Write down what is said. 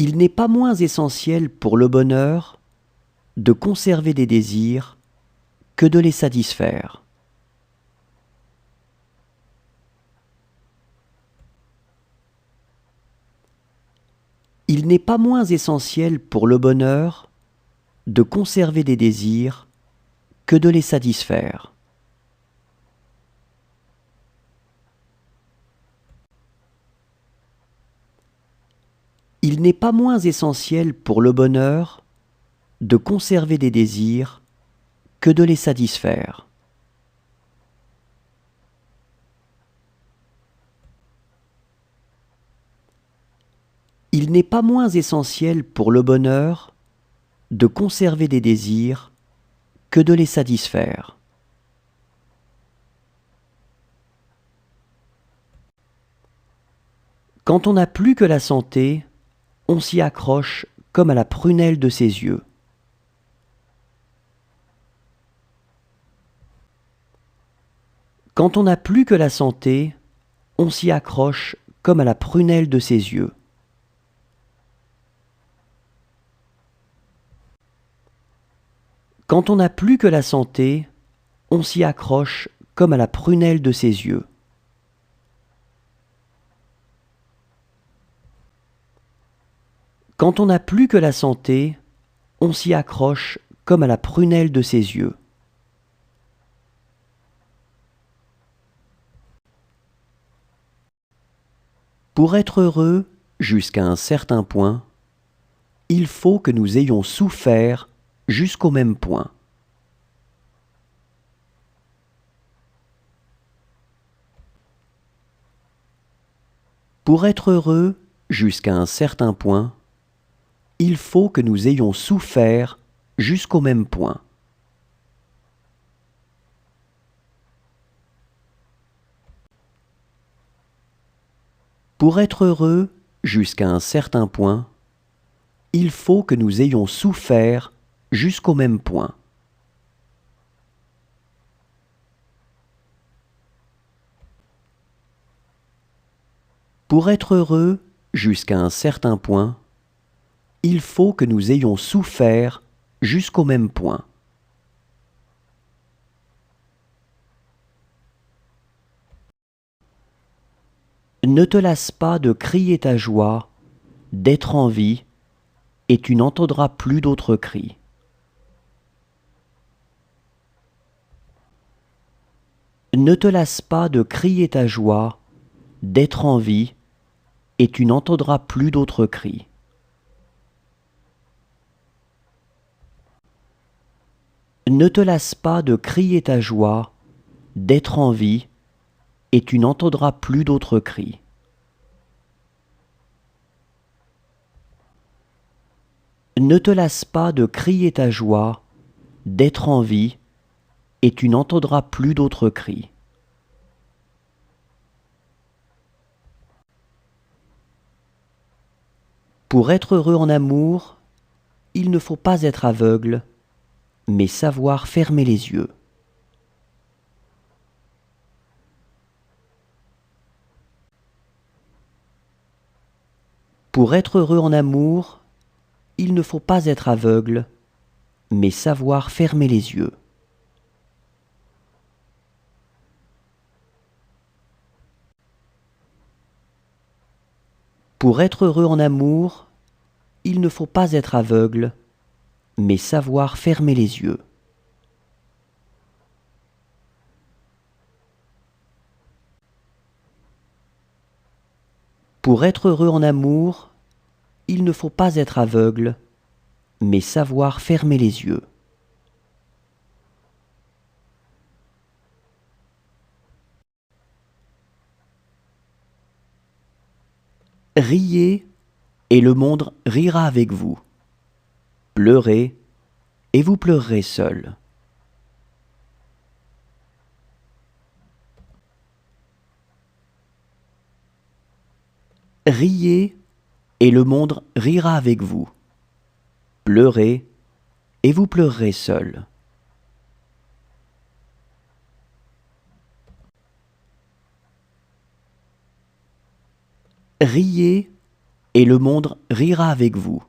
Il n'est pas moins essentiel pour le bonheur de conserver des désirs que de les satisfaire. Il n'est pas moins essentiel pour le bonheur de conserver des désirs que de les satisfaire. Il n'est pas moins essentiel pour le bonheur de conserver des désirs que de les satisfaire. Il n'est pas moins essentiel pour le bonheur de conserver des désirs que de les satisfaire. Quand on n'a plus que la santé, on s'y accroche comme à la prunelle de ses yeux. Quand on n'a plus que la santé, on s'y accroche comme à la prunelle de ses yeux. Quand on n'a plus que la santé, on s'y accroche comme à la prunelle de ses yeux. Quand on n'a plus que la santé, on s'y accroche comme à la prunelle de ses yeux. Pour être heureux jusqu'à un certain point, il faut que nous ayons souffert jusqu'au même point. Pour être heureux jusqu'à un certain point, il faut que nous ayons souffert jusqu'au même point. Pour être heureux jusqu'à un certain point, il faut que nous ayons souffert jusqu'au même point. Pour être heureux jusqu'à un certain point, il faut que nous ayons souffert jusqu'au même point. Ne te lasse pas de crier ta joie, d'être en vie, et tu n'entendras plus d'autres cris. Ne te lasse pas de crier ta joie, d'être en vie, et tu n'entendras plus d'autres cris. Ne te lasse pas de crier ta joie, d'être en vie, et tu n'entendras plus d'autres cris. Ne te lasse pas de crier ta joie, d'être en vie, et tu n'entendras plus d'autres cris. Pour être heureux en amour, il ne faut pas être aveugle, mais savoir fermer les yeux. Pour être heureux en amour, il ne faut pas être aveugle, mais savoir fermer les yeux. Pour être heureux en amour, il ne faut pas être aveugle, mais savoir fermer les yeux. Pour être heureux en amour, il ne faut pas être aveugle, mais savoir fermer les yeux. Riez, et le monde rira avec vous. Pleurez, et vous pleurerez seul. Riez, et le monde rira avec vous. Pleurez, et vous pleurerez seul. Riez, et le monde rira avec vous.